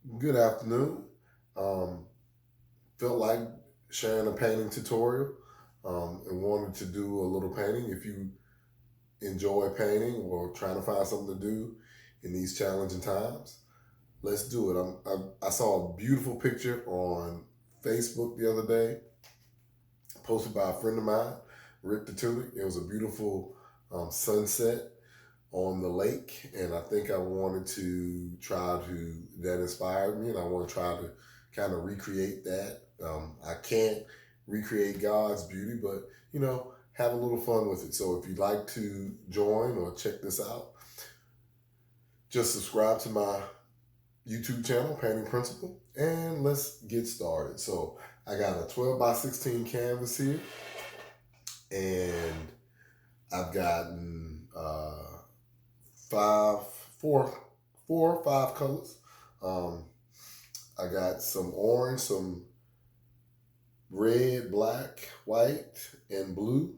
Good afternoon. Um, Felt like sharing a painting tutorial and wanted to do a little painting. If you enjoy painting or trying to find something to do in these challenging times, let's do it. I saw a beautiful picture on Facebook the other day, posted by a friend of mine, Rick the Tunic. It was a beautiful sunset on the lake, and I think I wanted to try to that inspired me, and I want to try to kind of recreate that. I can't recreate God's beauty, but have a little fun with it. So if you'd like to join or check this out, just subscribe to my YouTube channel, Painting Principle, and let's get started. So I got a 12 by 16 canvas here, and I've gotten five, four, four or five colors. Um, I got some orange, some red, black, white, and blue.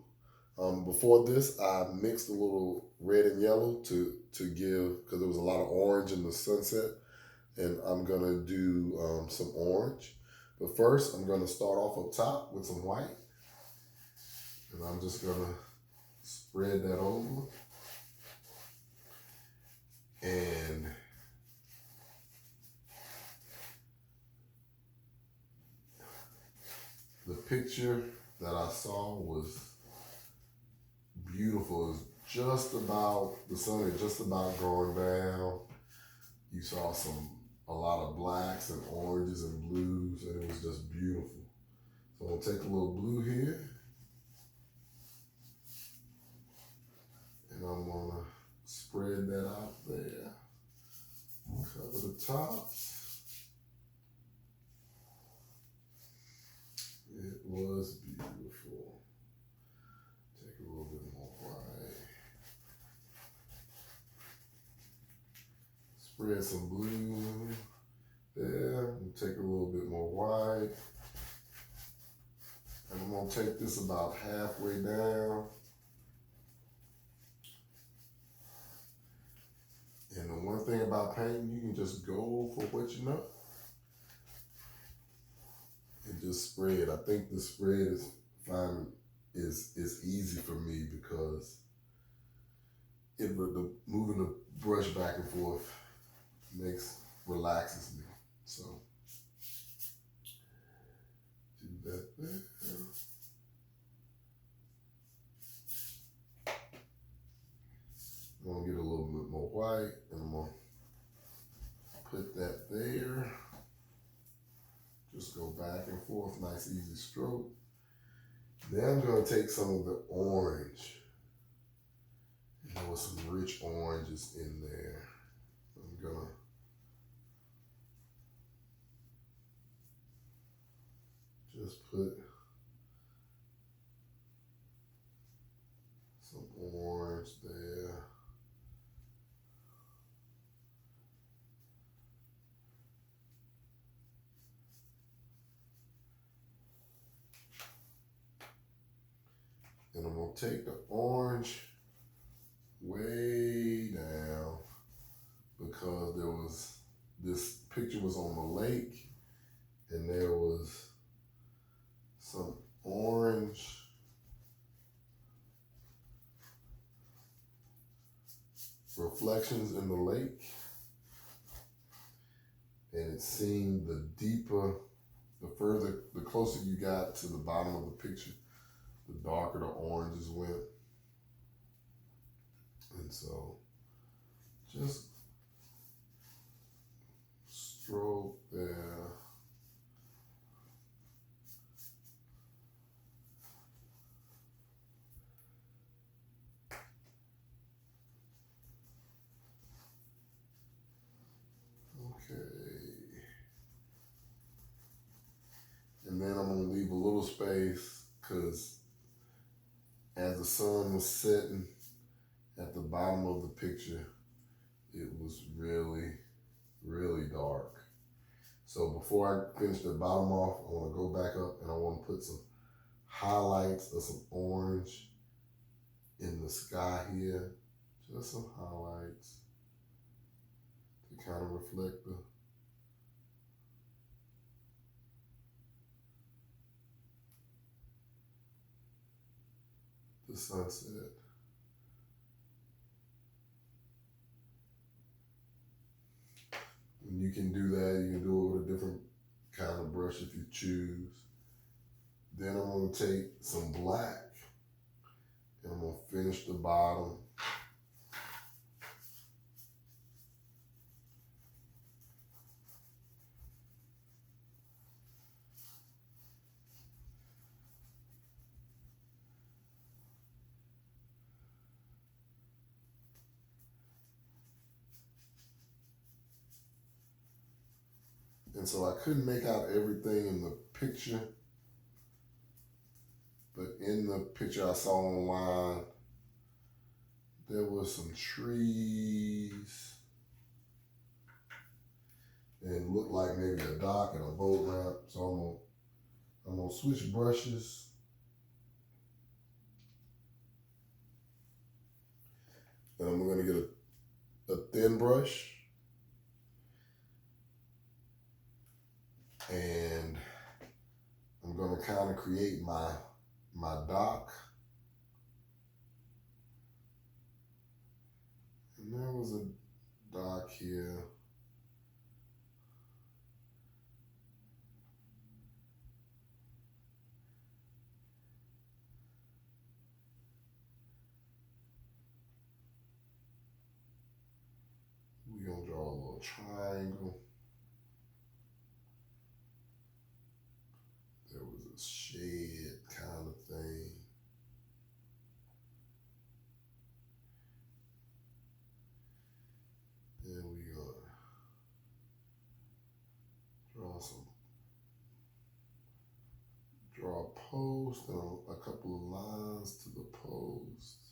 Before this, I mixed a little red and yellow to give because there was a lot of orange in the sunset, and I'm gonna do some orange. But first, I'm gonna start off up top with some white, and I'm just gonna spread that over. And the picture that I saw was beautiful. It's just about the sun is just about going down. You saw a lot of blacks and oranges and blues, and it was just beautiful. So I'm gonna take a little blue here, and I'm gonna spread that out there. Cover the tops. It was beautiful. Take a little bit more white. Spread some blue there. Take a little bit more white. And I'm gonna take this about halfway down. And the one thing about painting, you can just go for what you know and just spread. I think the spread is fine is easy for me because the moving the brush back and forth makes relaxes me. So do that there. I'm gonna get a little bit more white, and I'm gonna put that there. Just go back and forth, nice easy stroke. Then I'm gonna take some of the orange. And there was some rich oranges in there. I'm gonna just put some orange there. And I'm gonna take the orange way down because there was this picture was on the lake, and there was some orange reflections in the lake, and it seemed the closer you got to the bottom of the picture, the darker the oranges went. And so just stroke there. Okay. And then I'm gonna leave a little space because as the sun was setting at the bottom of the picture, it was really, really dark. So before I finish the bottom off, I want to go back up and I want to put some highlights of some orange in the sky here. Just some highlights to kind of reflect the sunset. And you can do that. You can do it with a different kind of brush if you choose. Then I'm going to take some black and I'm going to finish the bottom. And so I couldn't make out everything in the picture, but in the picture I saw online, there was some trees and looked like maybe a dock and a boat ramp. So I'm gonna switch brushes. And I'm gonna get a thin brush. And I'm gonna kind of create my dock. And there was a dock here. We're gonna draw a little triangle. There was a shed kind of thing. Then we're gonna draw a post and a couple of lines to the post.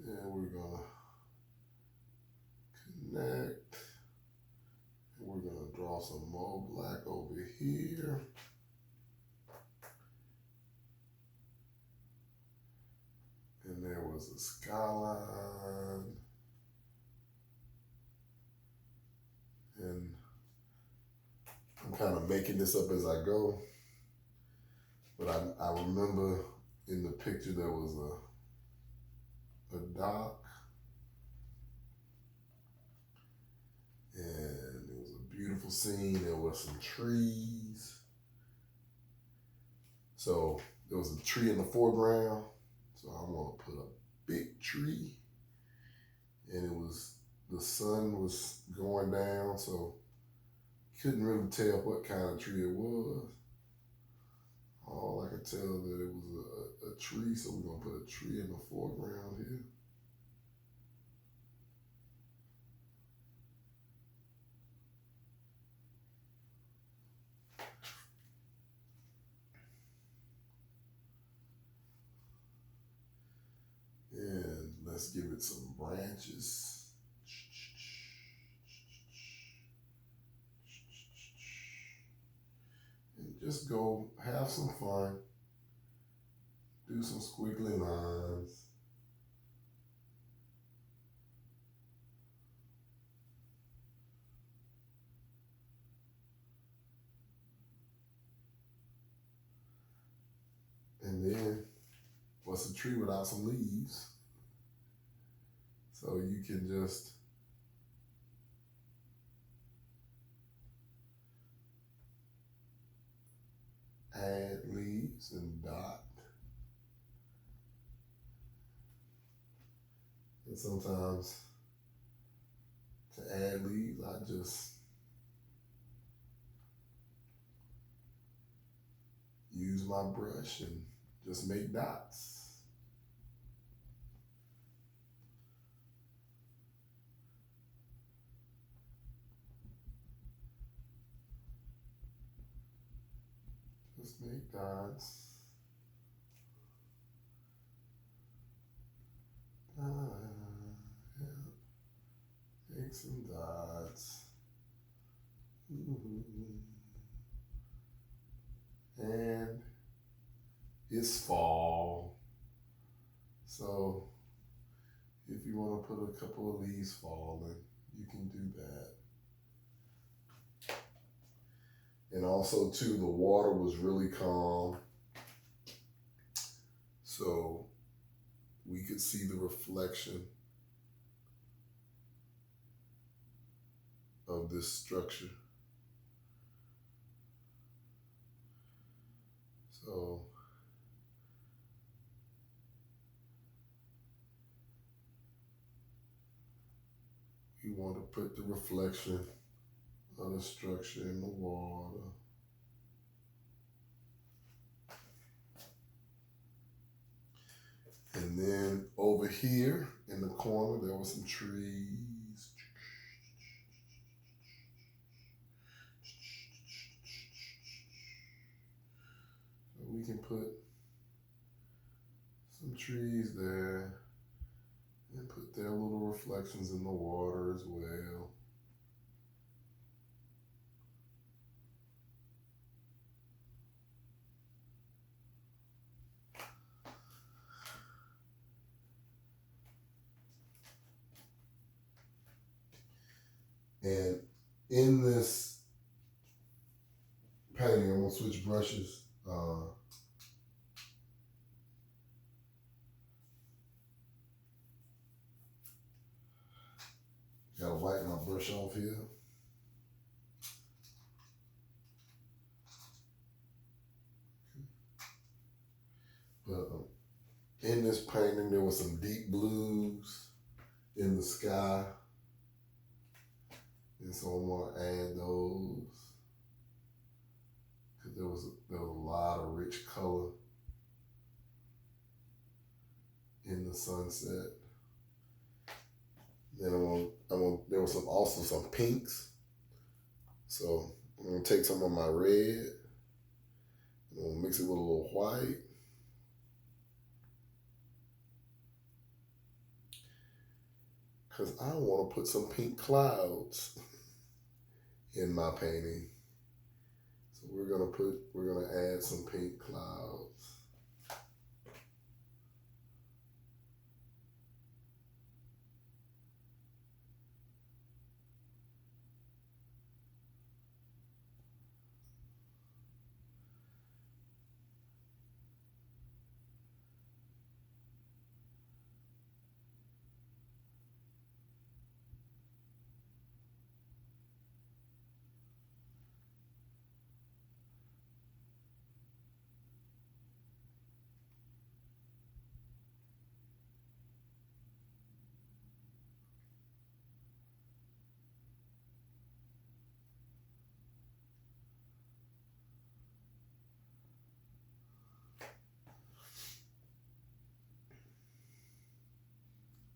And we're gonna connect. And we're gonna draw some more black over here. And there was a skyline. And I'm kind of making this up as I go. But I remember in the picture there was a dock. And it was a beautiful scene. There were some trees. So there was a tree in the foreground. So I'm gonna put a big tree. And the sun was going down, so couldn't really tell what kind of tree it was. All I could tell that it was a tree, so we're gonna put a tree in the foreground here. And let's give it some branches. And just go have some fun. Do some squiggly lines. And then, what's a tree without some leaves? So you can just add leaves and dot. And sometimes to add leaves, I just use my brush and just make dots. Just make dots. Yeah. Make some dots. And it's fall. So if you want to put a couple of leaves falling, you can do that. And also too, the water was really calm. So we could see the reflection of this structure. So we want to put the reflection of the structure in the water. And then over here in the corner, there were some trees. So we can put some trees there and put their little reflections in the water as well. And in this painting, I'm gonna switch brushes. Gotta wipe my brush off here. But in this painting, there were some deep blues in the sky. And so I'm gonna add those. Because there was a lot of rich color in the sunset. Then there was also some pinks. So I'm gonna take some of my red, I'm gonna mix it with a little white. Cause I wanna put some pink clouds in my painting. So we're gonna add some pink clouds.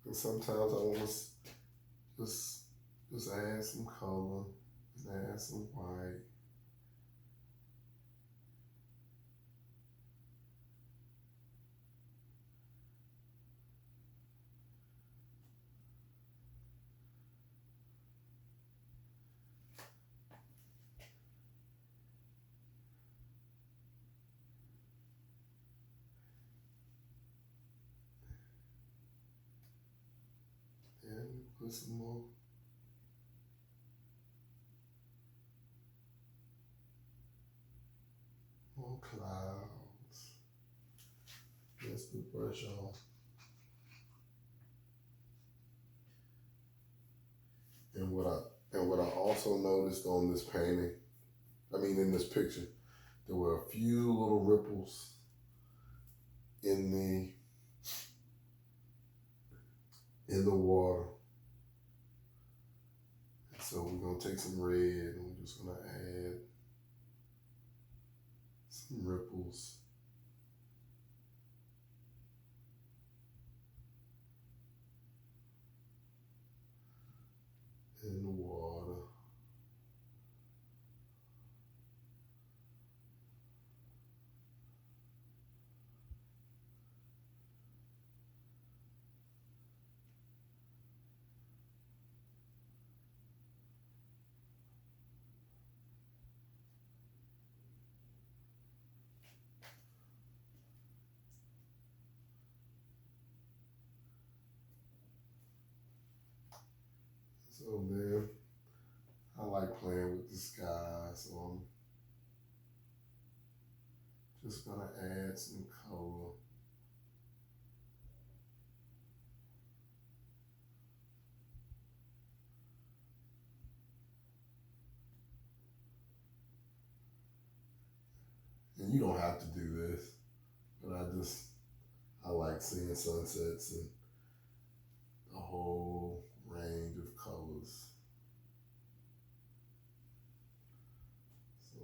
And sometimes I want to just add some color, just add some white. And put some more clouds. Just the brush off. And what I also noticed on this painting, in this picture, there were a few little ripples in the water. And so we're gonna take some red and we're just gonna add some ripples. In the water. So then I like playing with the sky, so I'm just gonna add some color. And you don't have to do this, but I like seeing sunsets and the whole range of colors. So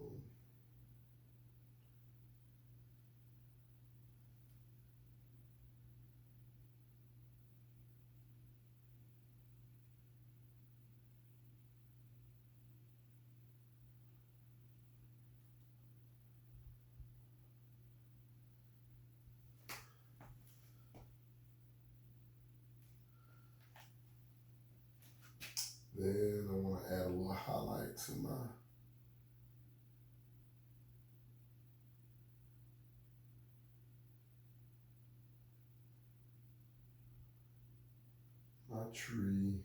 then I want to add a little highlight to my tree.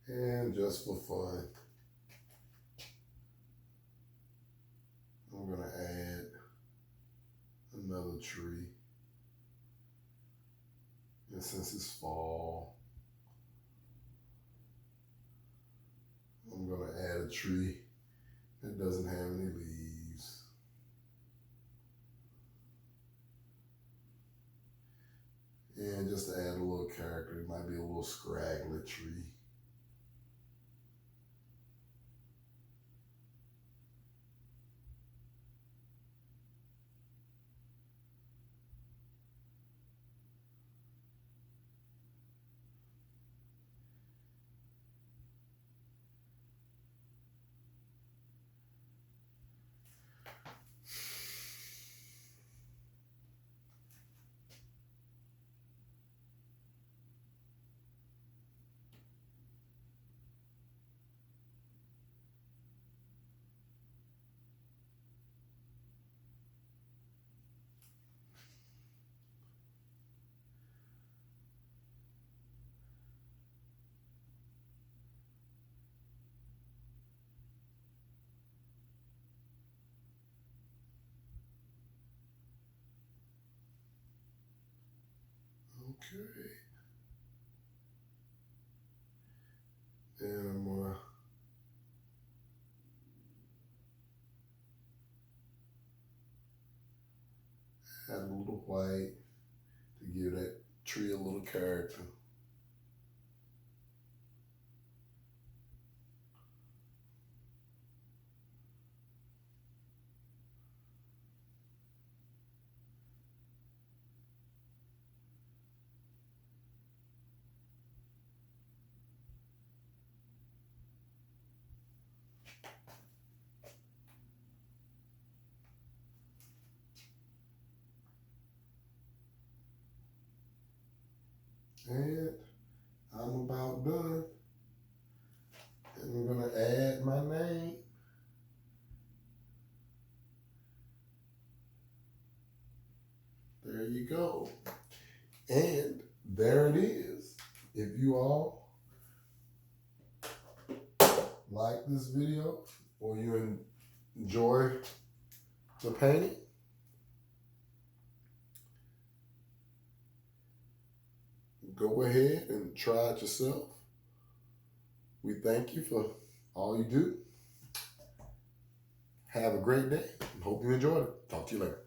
And just for fun, I'm gonna add another tree. And since it's fall, I'm gonna add a tree that doesn't have any leaves. And just to add a little character, it might be a little scraggly tree. Okay. Then I'm gonna add a little white to give that tree a little character. And I'm about done. And I'm gonna add my name. There you go. And there it is. If you all like this video or you enjoy the painting, go ahead and try it yourself. We thank you for all you do. Have a great day. Hope you enjoyed it. Talk to you later.